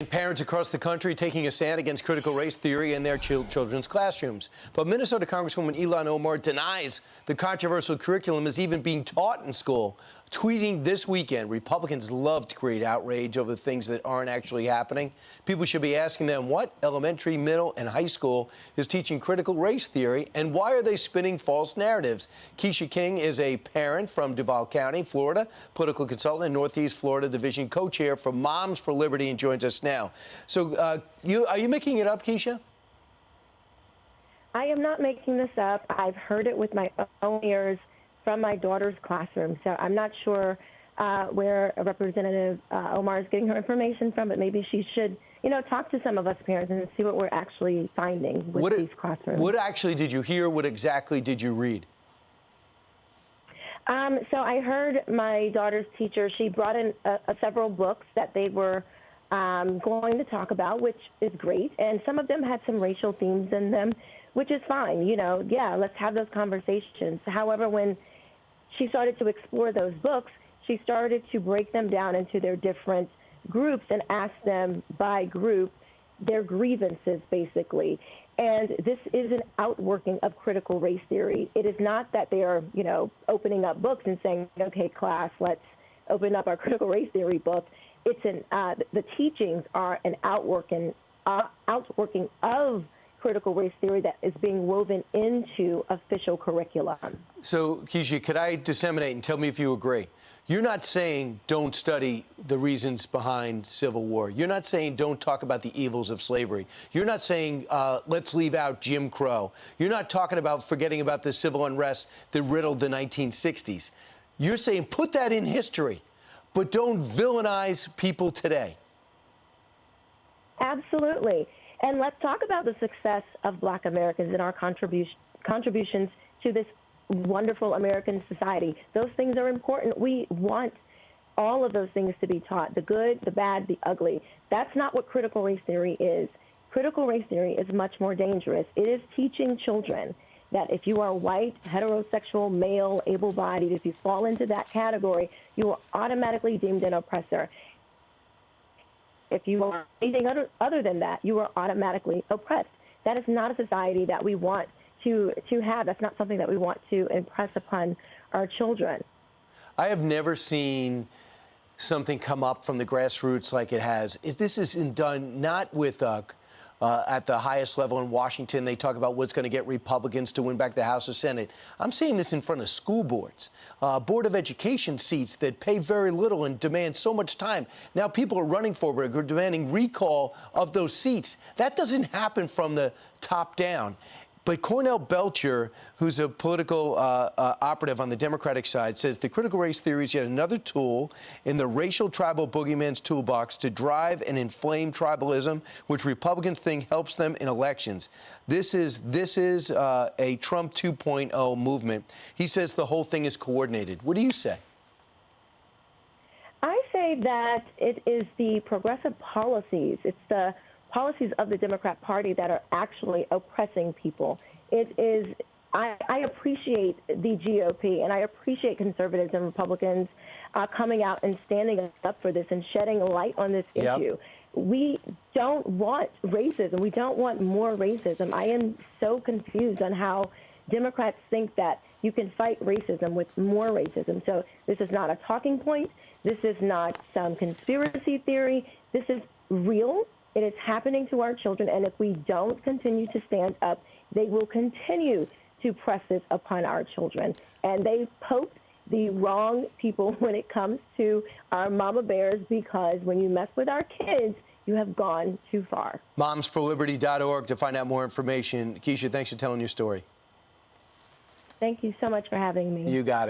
parents across the country taking a stand against critical race theory in their children's classrooms. But Minnesota Congresswoman Ilhan Omar denies the controversial curriculum is even being taught in school. Tweeting this weekend, Republicans love to create outrage over things that aren't actually happening. People should be asking them what elementary, middle, and high school is teaching critical race theory, and why are they spinning false narratives? Quisha King is a parent from Duval County, Florida, political consultant and Northeast Florida Division co-chair for Moms for Liberty, and joins us now. So are you making it up, Quisha? I am not making this up. I've heard it with my own ears from my daughter's classroom. So I'm not sure where Representative Omar is getting her information from, but maybe she should, talk to some of us parents and see what we're actually finding with these classrooms. What actually did you hear? What exactly did you read? So I heard my daughter's teacher, she brought in several books that they were going to talk about, which is great. And some of them had some racial themes in them, which is fine. Yeah, let's have those conversations. However, when she started to explore those books, she started to break them down into their different groups and ask them by group their grievances, basically. And this is an outworking of critical race theory. It is not that they are, opening up books and saying, okay, class, let's open up our critical race theory book. It's the teachings are an outworking of critical race theory that is being woven into official curriculum. So, Quisha, could I disseminate and tell me if you agree? You're not saying don't study the reasons behind Civil War. You're not saying don't talk about the evils of slavery. You're not saying let's leave out Jim Crow. You're not talking about forgetting about the civil unrest that riddled the 1960s. You're saying put that in history, but don't villainize people today. Absolutely. And let's talk about the success of Black Americans and our contributions to this wonderful American society. Those things are important. We want all of those things to be taught, the good, the bad, the ugly. That's not what critical race theory is. Critical race theory is much more dangerous. It is teaching children that if you are white, heterosexual, male, able-bodied, if you fall into that category, you are automatically deemed an oppressor. If you are anything other than that, you are automatically oppressed. That is not a society that we want to have. That's not something that we want to impress upon our children. I have never seen something come up from the grassroots like it has. This is done not with at the highest level in Washington. They talk about what's going to get Republicans to win back the House or Senate. I'm seeing this in front of school boards, Board of Education seats that pay very little and demand so much time. Now people are running for it, are demanding recall of those seats. That doesn't happen from the top down. But Cornell Belcher, who's a political operative on the Democratic side, says the critical race theory is yet another tool in the racial tribal boogeyman's toolbox to drive and inflame tribalism, which Republicans think helps them in elections. This is a Trump 2.0 movement. He says the whole thing is coordinated. What do you say? I say that it is the progressive policies. It's the policies of the Democrat Party that are actually oppressing people. It is, I appreciate the GOP and I appreciate conservatives and Republicans coming out and standing up for this and shedding light on this issue. We don't want racism. We don't want more racism. I am so confused on how Democrats think that you can fight racism with more racism. So this is not a talking point. This is not some conspiracy theory. This is real. It is happening to our children, and if we don't continue to stand up, they will continue to press this upon our children. And they poked the wrong people when it comes to our mama bears, because when you mess with our kids, you have gone too far. MomsForLiberty.org to find out more information. Quisha, thanks for telling your story. Thank you so much for having me. You got it.